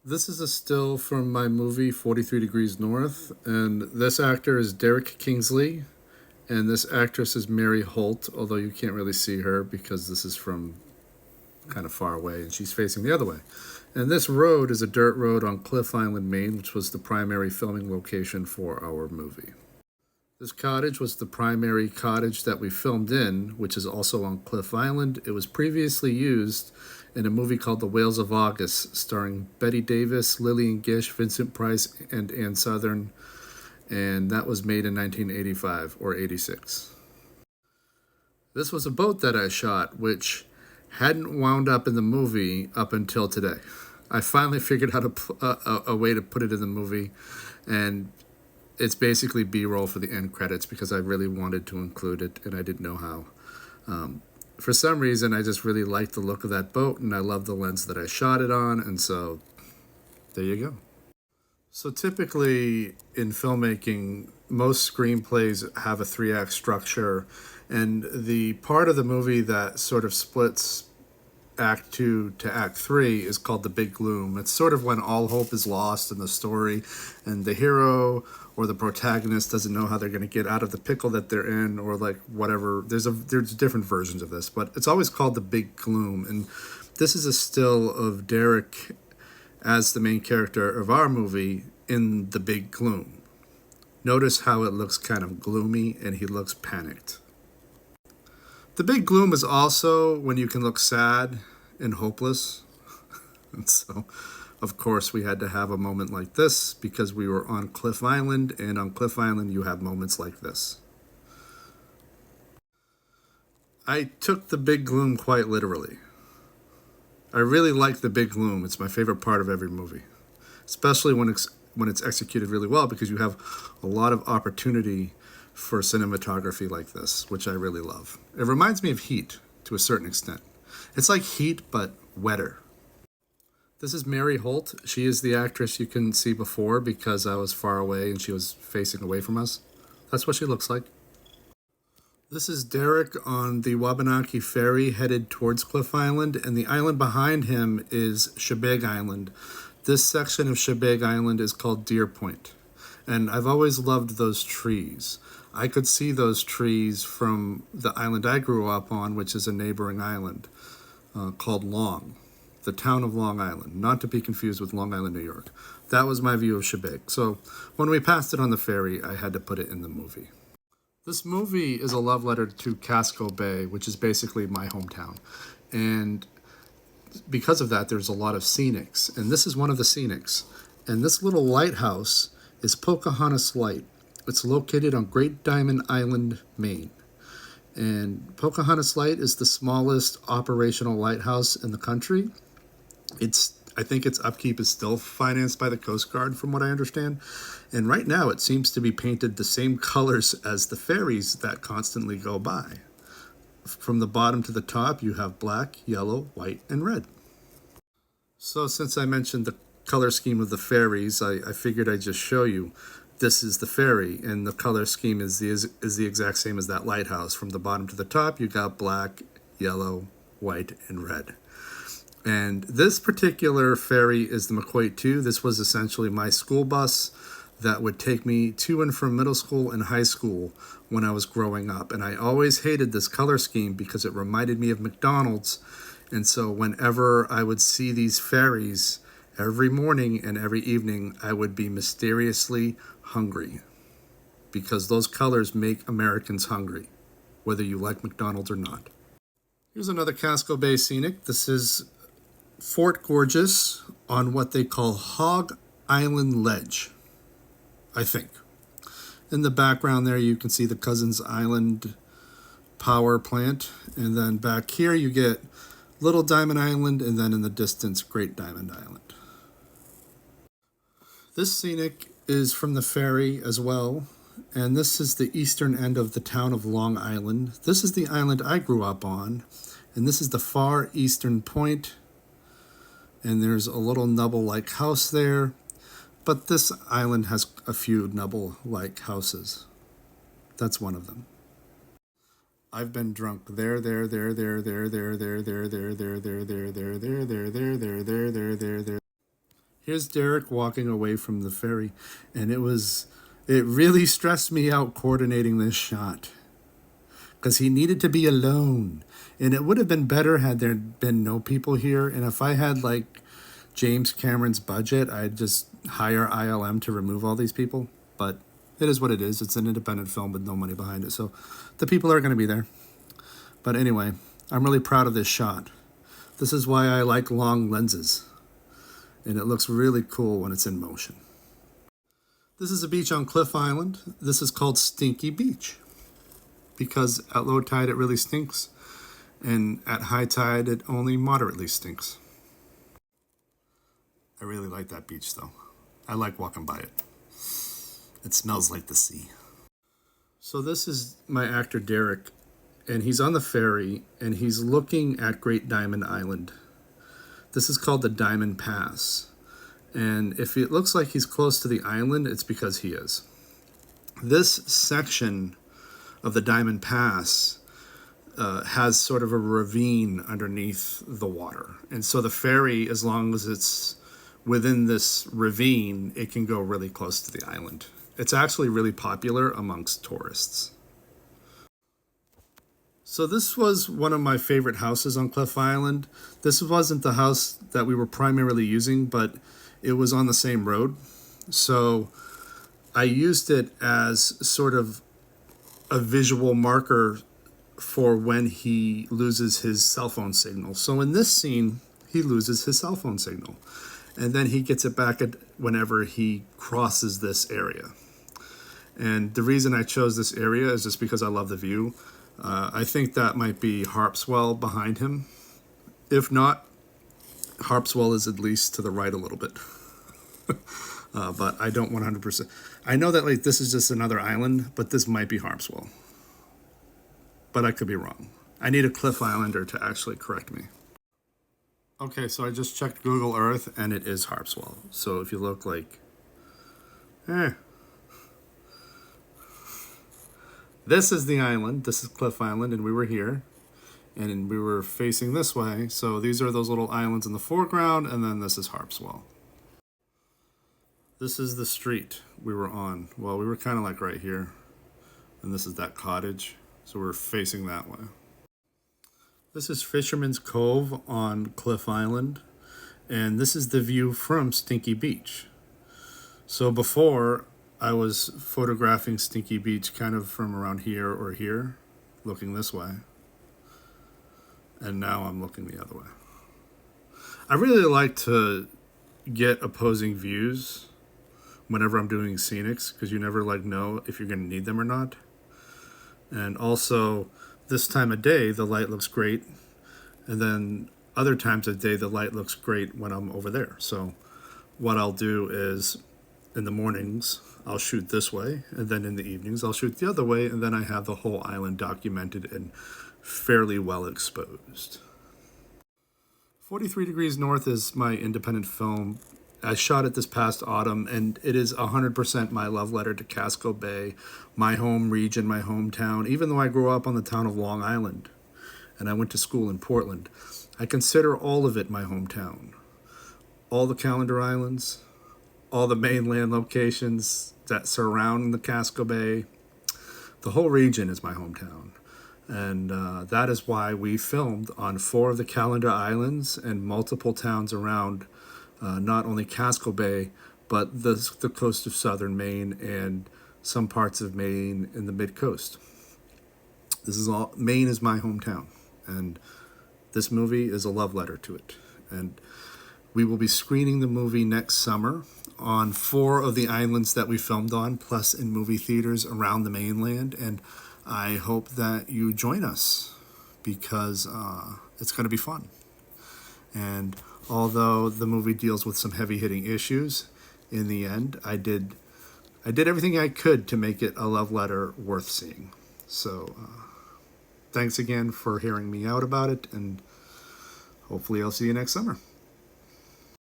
This is a still from my movie 43 Degrees North, and this actor is Derek Kingsley, and this actress is Mary Holt, although you can't really see her because this is from kind of far away and she's facing the other way. And this road is a dirt road on Cliff Island, Maine, which was the primary filming location for our movie. This cottage was the primary cottage that we filmed in, which is also on Cliff Island. It was previously used in a movie called The Whales of August, starring Betty Davis, Lillian Gish, Vincent Price, and Ann Sothern, and that was made in 1985 or 86. This was a boat that I shot, which hadn't wound up in the movie up until today. I finally figured out a way to put it in the movie, and it's basically B-roll for the end credits because I really wanted to include it and I didn't know how. For some reason, I just really liked the look of that boat and I love the lens that I shot it on, and so there you go. So typically in filmmaking, most screenplays have a three-act structure, and the part of the movie that sort of splits Act 2 to Act 3 is called the Big Gloom. It's sort of when all hope is lost in the story and the hero or the protagonist doesn't know how they're going to get out of the pickle that they're in, or like whatever. There's different versions of this, but it's always called the Big Gloom. And this is a still of Derek as the main character of our movie in the Big Gloom. Notice how it looks kind of gloomy and he looks panicked. The Big Gloom is also when you can look sad and hopeless. And so, of course, we had to have a moment like this because we were on Cliff Island, and on Cliff Island you have moments like this. I took the Big Gloom quite literally. I really like the Big Gloom. It's my favorite part of every movie, especially when it's executed really well, because you have a lot of opportunity for cinematography like this, which I really love. It reminds me of Heat to a certain extent. It's like Heat, but wetter. This is Mary Holt. She is the actress you couldn't see before because I was far away and she was facing away from us. That's what she looks like. This is Derek on the Wabanaki Ferry headed towards Cliff Island, and the island behind him is Shebeg Island. This section of Shebeg Island is called Deer Point, and I've always loved those trees. I could see those trees from the island I grew up on, which is a neighboring island called Long, the town of Long Island, not to be confused with Long Island, New York. That was my view of Shebeg. So when we passed it on the ferry, I had to put it in the movie. This movie is a love letter to Casco Bay, which is basically my hometown. And because of that, there's a lot of scenics. And this is one of the scenics. And this little lighthouse is Pocahontas Light. It's located on Great Diamond Island, Maine. And Pocahontas Light is the smallest operational lighthouse in the country. I think its upkeep is still financed by the Coast Guard, from what I understand. And right now it seems to be painted the same colors as the ferries that constantly go by. From the bottom to the top, you have black, yellow, white, and red. So since I mentioned the color scheme of the ferries, I figured I'd just show you. This is the ferry, and the color scheme is the exact same as that lighthouse. From the bottom to the top, you got black, yellow, white, and red. And this particular ferry is the McQuaid 2. This was essentially my school bus that would take me to and from middle school and high school when I was growing up. And I always hated this color scheme because it reminded me of McDonald's. And so whenever I would see these ferries, every morning and every evening, I would be mysteriously hungry, because those colors make Americans hungry, whether you like McDonald's or not. Here's another Casco Bay scenic. This is Fort Gorgeous on what they call Hog Island Ledge, I think. In the background there, you can see the Cousins Island power plant. And then back here, you get Little Diamond Island, and then in the distance, Great Diamond Island. This scenic is from the ferry as well, and this is the eastern end of the town of Long Island. This is the island I grew up on, and this is the far eastern point, and there's a little Nubble-like house there, but this island has a few Nubble-like houses. That's one of them. I've been drunk there. Here's Derek walking away from the ferry, and it really stressed me out coordinating this shot because he needed to be alone. And it would have been better had there been no people here. And if I had like James Cameron's budget, I'd just hire ILM to remove all these people. But it is what it is. It's an independent film with no money behind it. So the people are going to be there. But anyway, I'm really proud of this shot. This is why I like long lenses. And it looks really cool when it's in motion. This is a beach on Cliff Island. This is called Stinky Beach because at low tide it really stinks, and at high tide it only moderately stinks. I really like that beach though. I like walking by it. It smells like the sea. So this is my actor Derek, and he's on the ferry and he's looking at Great Diamond Island. This is called the Diamond Pass. And if it looks like he's close to the island, it's because he is. This section of the Diamond Pass has sort of a ravine underneath the water. And so the ferry, as long as it's within this ravine, it can go really close to the island. It's actually really popular amongst tourists. So this was one of my favorite houses on Cliff Island. This wasn't the house that we were primarily using, but it was on the same road. So I used it as sort of a visual marker for when he loses his cell phone signal. So in this scene, he loses his cell phone signal. And then he gets it back whenever he crosses this area. And the reason I chose this area is just because I love the view. I think that might be Harpswell behind him. If not, Harpswell is at least to the right a little bit. But I don't 100%. I know that like this is just another island, but this might be Harpswell. But I could be wrong. I need a Cliff Islander to actually correct me. Okay, so I just checked Google Earth and it is Harpswell. So if you look like, this is the island. This is Cliff Island, and we were here. And we were facing this way. So these are those little islands in the foreground, and then this is Harpswell. This is the street we were on. Well, we were kind of like right here. And this is that cottage. So we're facing that way. This is Fisherman's Cove on Cliff Island. And this is the view from Stinky Beach. So before, I was photographing Stinky Beach kind of from around here or here, looking this way. And now I'm looking the other way. I really like to get opposing views whenever I'm doing scenics, because you never like know if you're going to need them or not. And also, this time of day, the light looks great. And then other times of day, the light looks great when I'm over there. So what I'll do is, in the mornings, I'll shoot this way, and then in the evenings, I'll shoot the other way, and then I have the whole island documented and fairly well exposed. 43 Degrees North is my independent film. I shot it this past autumn, and it is 100% my love letter to Casco Bay, my home region, my hometown. Even though I grew up on the town of Long Island, and I went to school in Portland, I consider all of it my hometown. All the Calendar Islands, all the mainland locations that surround the Casco Bay, the whole region is my hometown. And that is why we filmed on 4 of the Calendar Islands and multiple towns around not only Casco Bay, but the coast of southern Maine and some parts of Maine in the mid-coast. Maine is my hometown, and this movie is a love letter to it. And we will be screening the movie next summer on 4 of the islands that we filmed on, plus in movie theaters around the mainland. And I hope that you join us because it's going to be fun. And although the movie deals with some heavy-hitting issues, in the end, I did everything I could to make it a love letter worth seeing. So thanks again for hearing me out about it, and hopefully I'll see you next summer.